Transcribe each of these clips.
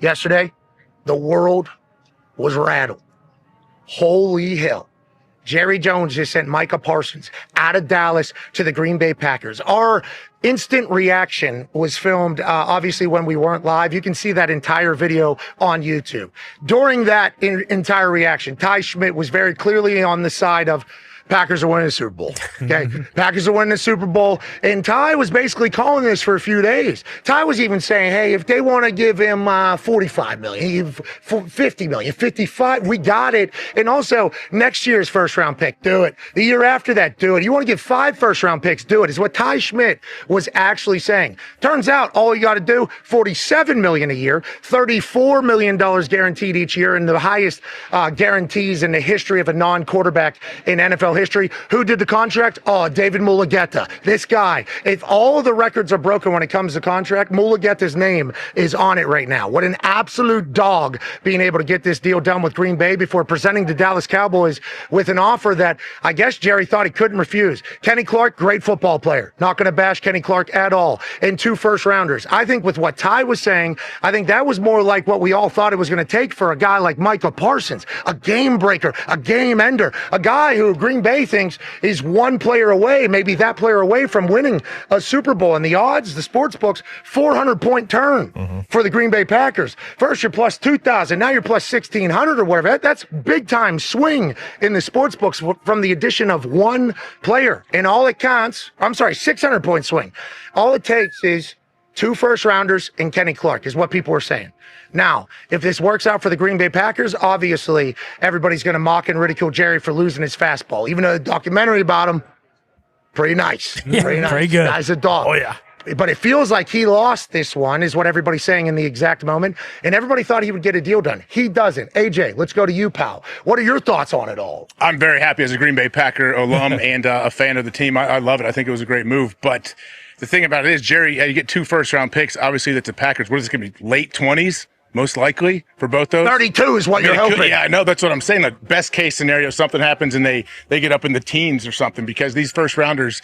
yesterday, the world was rattled. Holy hell. Jerry Jones just sent Micah Parsons out of Dallas to the Green Bay Packers. Our instant reaction was filmed, obviously, when we weren't live. You can see that entire video on YouTube. During that entire reaction, Ty Schmidt was very clearly on the side of Packers are winning the Super Bowl. Okay. Packers are winning the Super Bowl. And Ty was basically calling this for a few days. Ty was even saying, hey, if they want to give him $45 million, $50 million, $55, we got it. And also, next year's first round pick, do it. The year after that, do it. You want to give 5 first round picks, do it, is what Ty Schmidt was actually saying. Turns out, all you got to do, $47 million a year, $34 million guaranteed each year, and the highest guarantees in the history of a non-quarterback in NFL history. Who did the contract? Oh, David Mulugeta. This guy. If all of the records are broken when it comes to contract, Mulugeta's name is on it right now. What an absolute dog being able to get this deal done with Green Bay before presenting the Dallas Cowboys with an offer that I guess Jerry thought he couldn't refuse. Kenny Clark, great football player. Not going to bash Kenny Clark at all. And 2 first rounders. I think with what Ty was saying, I think that was more like what we all thought it was going to take for a guy like Micah Parsons, a game breaker, a game ender, a guy who Green Bay thinks is one player away, maybe that player away from winning a Super Bowl. And the odds, the sports books, 400-point turn for the Green Bay Packers. First you're plus 2,000, now you're plus 1,600 or whatever. That's big time swing in the sports books from the addition of one player. And all it counts, 600-point swing. All it takes is 2 first rounders and Kenny Clark is what people are saying. Now, if this works out for the Green Bay Packers, obviously everybody's going to mock and ridicule Jerry for losing his fastball. Even though the documentary about him, pretty nice. Pretty nice. Pretty good. Guy's a dog. Oh, yeah. But it feels like he lost this one, is what everybody's saying in the exact moment. And everybody thought he would get a deal done. He doesn't. AJ, let's go to you, pal. What are your thoughts on it all? I'm very happy as a Green Bay Packer alum and a fan of the team. I love it. I think it was a great move. But the thing about it is, Jerry, you get 2 first-round picks. Obviously, that's the Packers. What is this going to be, late 20s? Most likely for both those. 32 is what you're hoping. Yeah, I know. That's what I'm saying. The best case scenario, something happens and they get up in the teens or something, because these first rounders,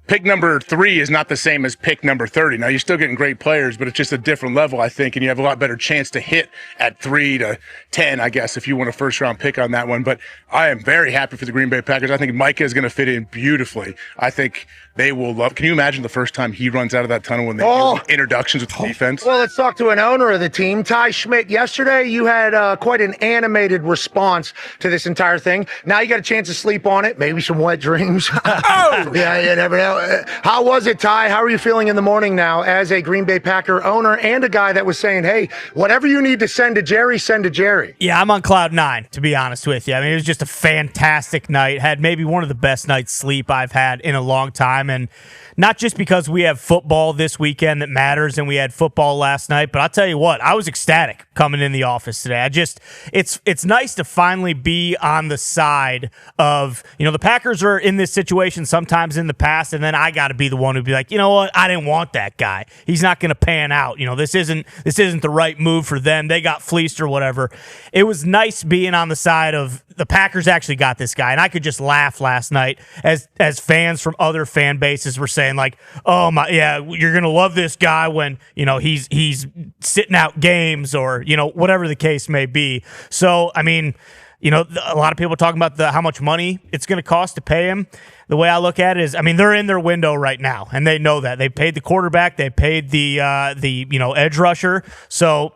pick number 3 is not the same as pick number 30. Now, you're still getting great players, but it's just a different level, I think, and you have a lot better chance to hit at 3 to 10, I guess, if you want a first-round pick on that one. But I am very happy for the Green Bay Packers. I think Micah is going to fit in beautifully. I think they will love. Can you imagine the first time he runs out of that tunnel when they do introductions with the defense? Well, let's talk to an owner of the team, Ty Schmidt. Yesterday, you had quite an animated response to this entire thing. Now you got a chance to sleep on it, maybe some wet dreams. Yeah, you never know. How was it, Ty? How are you feeling in the morning now as a Green Bay Packer owner and a guy that was saying, hey, whatever you need to send to Jerry, send to Jerry? Yeah, I'm on cloud 9, to be honest with you. I mean, it was just a fantastic night. Had maybe one of the best nights sleep I've had in a long time. And not just because we have football this weekend that matters and we had football last night, but I'll tell you what, I was ecstatic coming in the office today. It's nice to finally be on the side of, the Packers are in this situation sometimes in the past, and then I got to be the one who'd be like, you know what, I didn't want that guy. He's not going to pan out. This isn't the right move for them. They got fleeced or whatever. It was nice being on the side of the Packers actually got this guy, and I could just laugh last night as fans from other fan bases were saying, like, oh my, yeah, you're gonna love this guy when he's sitting out games or whatever the case may be. So I mean, a lot of people are talking about how much money it's going to cost to pay him. The way I look at it is, I mean, they're in their window right now, and they know that. They paid the quarterback, they paid the edge rusher. So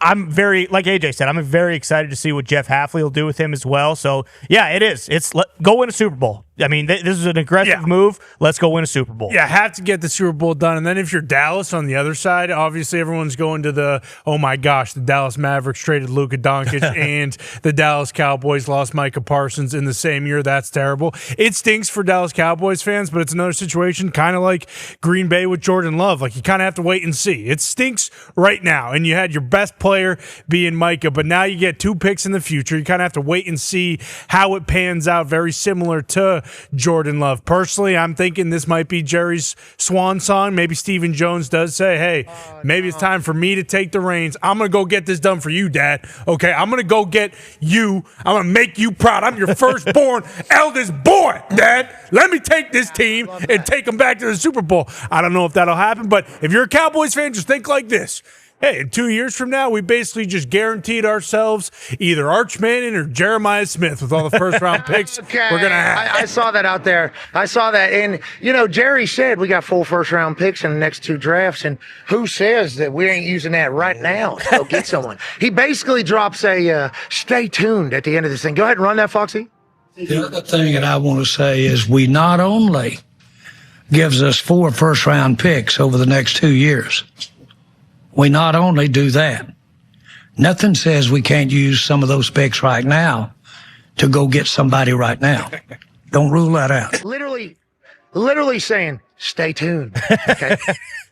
I'm very, like AJ said, I'm very excited to see what Jeff Hafley will do with him as well. So, yeah, it is. Go win a Super Bowl. I mean, this is an aggressive move. Let's go win a Super Bowl. Yeah, have to get the Super Bowl done. And then if you're Dallas on the other side, obviously everyone's going to the, oh my gosh, the Dallas Mavericks traded Luka Doncic and the Dallas Cowboys lost Micah Parsons in the same year. That's terrible. It stinks for Dallas Cowboys fans, but it's another situation kind of like Green Bay with Jordan Love. Like, you kind of have to wait and see. It stinks right now. And you had your best player being Micah, but now you get 2 picks in the future. You kind of have to wait and see how it pans out, very similar to Jordan Love. Personally, I'm thinking this might be Jerry's swan song. Maybe Stephen Jones does say, hey, maybe it's time for me to take the reins. I'm going to go get this done for you, Dad. Okay, I'm going to go get you. I'm going to make you proud. I'm your firstborn, eldest boy, Dad. Let me take this team and take them back to the Super Bowl. I don't know if that'll happen, but if you're a Cowboys fan, just think like this. hey, in 2 years from now, we basically just guaranteed ourselves either Arch Manning or Jeremiah Smith with all the first-round picks Okay. we're going to have. I saw that out there. I saw that. And, Jerry said we got full first-round picks in the next 2 drafts. And who says that we ain't using that right now to go get someone? He basically drops a stay tuned at the end of this thing. Go ahead and run that, Foxy. The other thing that I want to say is we not only gives us 4 first-round picks over the next 2 years, we not only do that, nothing says we can't use some of those picks right now to go get somebody right now. Don't rule that out. Literally saying, stay tuned. Okay.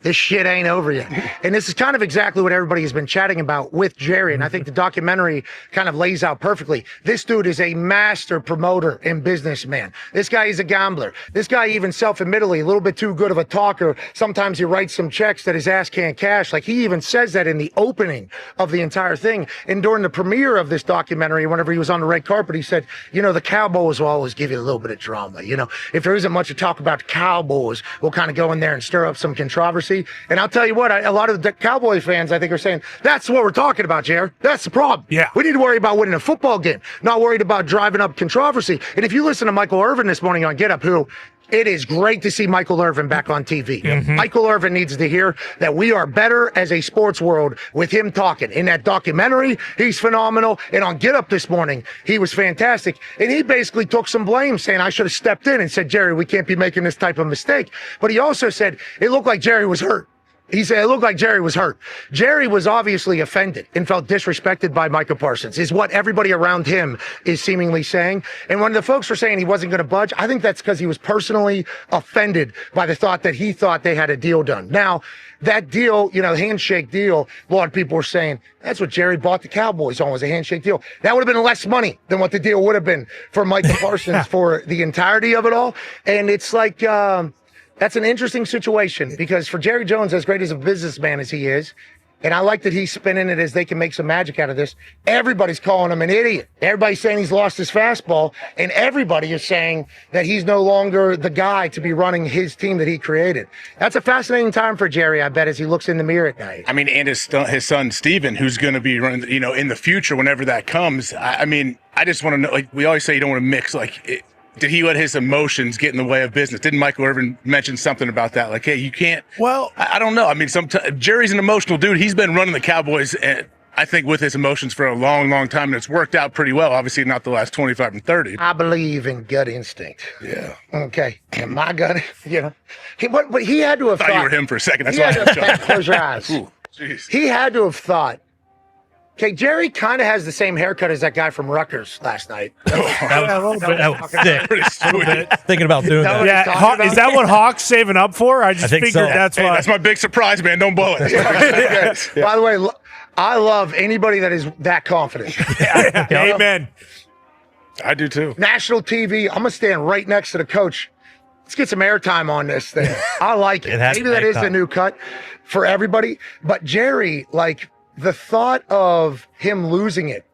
This shit ain't over yet. And this is kind of exactly what everybody has been chatting about with Jerry. And I think the documentary kind of lays out perfectly. This dude is a master promoter and businessman. This guy is a gambler. This guy even self-admittedly a little bit too good of a talker. Sometimes he writes some checks that his ass can't cash. Like he even says that in the opening of the entire thing. And during the premiere of this documentary, whenever he was on the red carpet, he said, the Cowboys will always give you a little bit of drama. If there isn't much to talk about the Cowboys, we'll kind of go in there and stir up some controversy. And I'll tell you what, a lot of the Cowboy fans, I think, are saying, that's what we're talking about, Jared. That's the problem. Yeah. We need to worry about winning a football game, not worried about driving up controversy. And if you listen to Michael Irvin this morning on Get Up, it is great to see Michael Irvin back on TV. Mm-hmm. Michael Irvin needs to hear that we are better as a sports world with him talking. In that documentary, he's phenomenal. And on Get Up this morning, he was fantastic. And he basically took some blame, saying I should have stepped in and said, Jerry, we can't be making this type of mistake. But he also said it looked like Jerry was hurt. He said it looked like Jerry was hurt. Jerry was obviously offended and felt disrespected by Micah Parsons, is what everybody around him is seemingly saying. And when the folks were saying he wasn't going to budge, I think that's because he was personally offended by the thought that he thought they had a deal done. Now, that deal, handshake deal, a lot of people were saying that's what Jerry bought the Cowboys on, was a handshake deal. That would have been less money than what the deal would have been for Micah Parsons for the entirety of it all. And it's like, that's an interesting situation because for Jerry Jones, as great as a businessman as he is, and I like that he's spinning it as they can make some magic out of this, everybody's calling him an idiot. Everybody's saying he's lost his fastball, and everybody is saying that he's no longer the guy to be running his team that he created. That's a fascinating time for Jerry, I bet, as he looks in the mirror at night. I mean, and his son, Steven, who's going to be running, in the future, whenever that comes. I just want to know, like we always say, you don't want to mix, did he let his emotions get in the way of business? Didn't Michael Irvin mention something about that? Like, hey, you can't. Well, I don't know. I mean, sometimes Jerry's an emotional dude. He's been running the Cowboys, I think, with his emotions for a long, long time, and it's worked out pretty well. Obviously, not the last 25 and 30. I believe in gut instinct. Yeah. Okay. And my gut, but he had to have I thought you were him for a second. That's why I jumped. Close your eyes. Ooh, jeez. He had to have thought. Okay, Jerry kind of has the same haircut as that guy from Rutgers last night. That was sick. Pretty sweet. Thinking about doing that. Yeah, is that what Hawk's saving up for? I think figured so. that's Hey, why. that's my big surprise, man. Don't blow it. Yeah. By the way, I love anybody that is that confident. Amen. I do too. National TV, I'm going to stand right next to the coach. Let's get some airtime on this thing. I like it. has Maybe to that make is the time. new cut for everybody. But Jerry, the thought of him losing it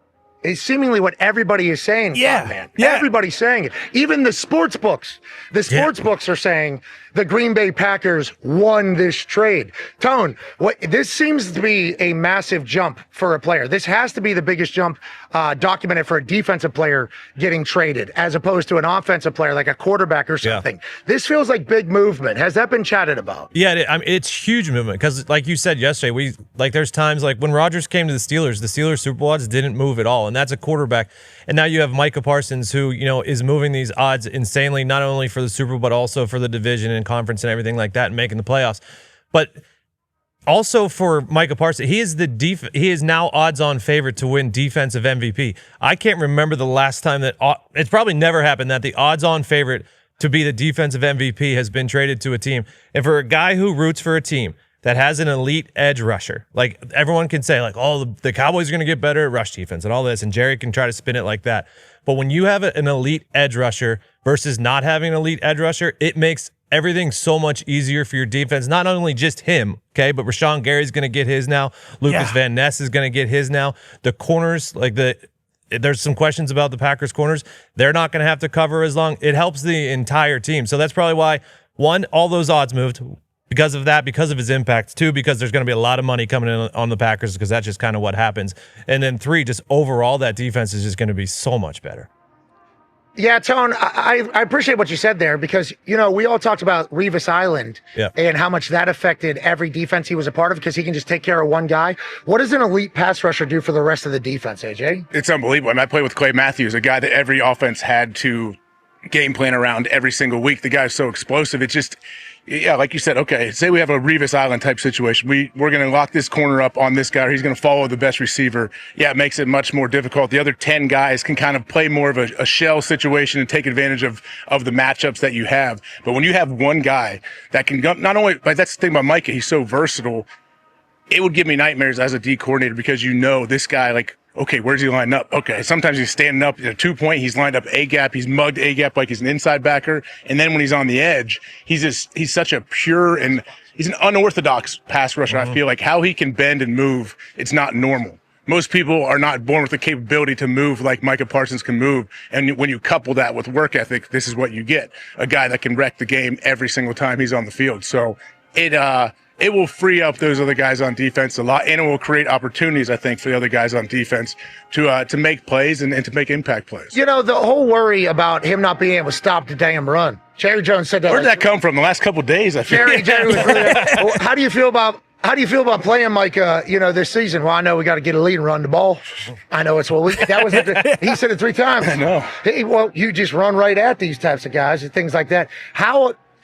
is seemingly what everybody is saying. Yeah. Man. Yeah. Everybody's saying it. Even the sports books. The sports books are saying the Green Bay Packers won this trade. Tone, this seems to be a massive jump for a player. This has to be the biggest jump documented for a defensive player getting traded, as opposed to an offensive player like a quarterback or something. This feels like big movement. Has that been chatted about? Yeah, it's huge movement because, like you said yesterday, there's times like when Rodgers came to the Steelers Super Bowl odds didn't move at all, and that's a quarterback. And now you have Micah Parsons, who is moving these odds insanely, not only for the Super Bowl but also for the division and conference and everything like that, and making the playoffs. But also for Micah Parsons, he is now odds-on favorite to win defensive MVP. I can't remember the last time that it's probably never happened that the odds-on favorite to be the defensive MVP has been traded to a team. And for a guy who roots for a team that has an elite edge rusher, like everyone can say, the Cowboys are going to get better at rush defense and all this, and Jerry can try to spin it like that. But when you have an elite edge rusher versus not having an elite edge rusher, it makes everything so much easier for your defense. Not only just him, okay, but Rashawn Gary's going to get his now. Lucas Van Ness is going to get his now. The corners, there's some questions about the Packers corners. They're not going to have to cover as long. It helps the entire team. So that's probably why, one, all those odds moved. because of that, because of his impact. 2, because there's going to be a lot of money coming in on the Packers because that's just kind of what happens. And then 3, just overall, that defense is just going to be so much better. Yeah, Tone, I appreciate what you said there because, we all talked about Revis Island and how much that affected every defense he was a part of because he can just take care of one guy. What does an elite pass rusher do for the rest of the defense, AJ? It's unbelievable. I mean, I played with Clay Matthews, a guy that every offense had to game plan around every single week. The guy's so explosive. It's just, like you said, okay, say we have a Revis Island type situation. We're going to lock this corner up on this guy, or he's going to follow the best receiver. Yeah, it makes it much more difficult. The other 10 guys can kind of play more of a shell situation and take advantage of the matchups that you have. But when you have one guy that can go, not only, but that's the thing about Micah, he's so versatile. It would give me nightmares as a D coordinator because this guy, like, okay, where's he lined up? Okay, sometimes he's standing up at a 2-point. He's lined up A-gap. He's mugged A-gap like he's an inside backer. And then when he's on the edge, he's such a pure and he's an unorthodox pass rusher. I feel like how he can bend and move, it's not normal. Most people are not born with the capability to move like Micah Parsons can move. And when you couple that with work ethic, this is what you get. A guy that can wreck the game every single time he's on the field. So it will free up those other guys on defense a lot, and it will create opportunities, I think, for the other guys on defense to make plays and to make impact plays. The whole worry about him not being able to stop the damn run. Jerry Jones said that. Where did that come from? The last couple of days, I feel. Jerry was really, how do you feel about playing Micah, this season? Well, I know we got to get a lead and run the ball. I know it's he said it 3 times. I know. Well, you just run right at these types of guys and things like that.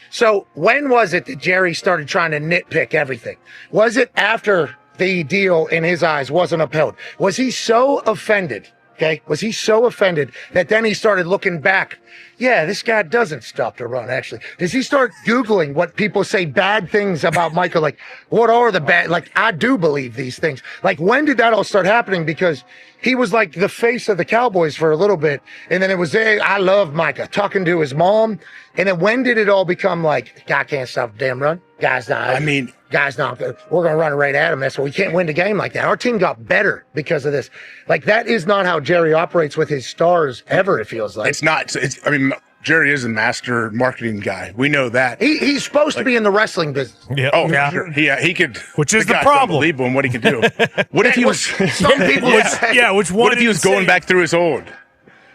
So when was it that Jerry started trying to nitpick everything? Was it after the deal in his eyes wasn't upheld? Was he so offended? Okay. Was he so offended that then he started looking back? Yeah, this guy doesn't stop to run, actually. Does he start Googling what people say bad things about Michael? Like, what are the bad, I do believe these things. Like, when did that all start happening? Because he was like the face of the Cowboys for a little bit. And then it was, hey, I love Micah, talking to his mom. And then when did it all become like, guy can't stop the damn run? Guy's not. We're going to run right at him. That's why we can't win the game like that. Our team got better because of this. Like, that is not how Jerry operates with his stars ever, it feels like. It's not. Jerry is a master marketing guy. We know that. He's supposed to be in the wrestling business. Yeah. Oh, yeah. Sure. He could. Which is the problem. Unbelievable in what he could do. What if he was? Some people would say. Yeah. What if he was going back through his old?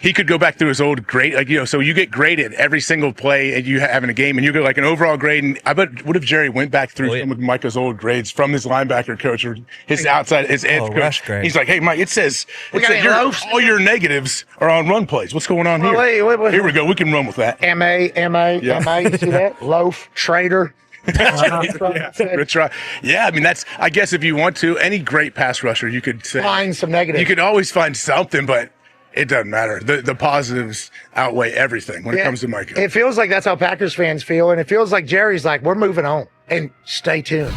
He could go back through his old grade, so you get graded every single play and you have in a game, and you get like an overall grade. And I bet, what if Jerry went back through some of Micah's old grades from his linebacker coach or his edge coach? He's like, hey, Mike, it says all your negatives are on run plays. What's going on here? Wait. Here we go. We can run with that. MA. You see that? Loaf, trader. Yeah, I guess if you want to, any great pass rusher, you could say, find some negatives. You could always find something, but it doesn't matter. The positives outweigh everything when it comes to Micah. It feels like that's how Packers fans feel, and it feels like Jerry's like, we're moving on, and stay tuned.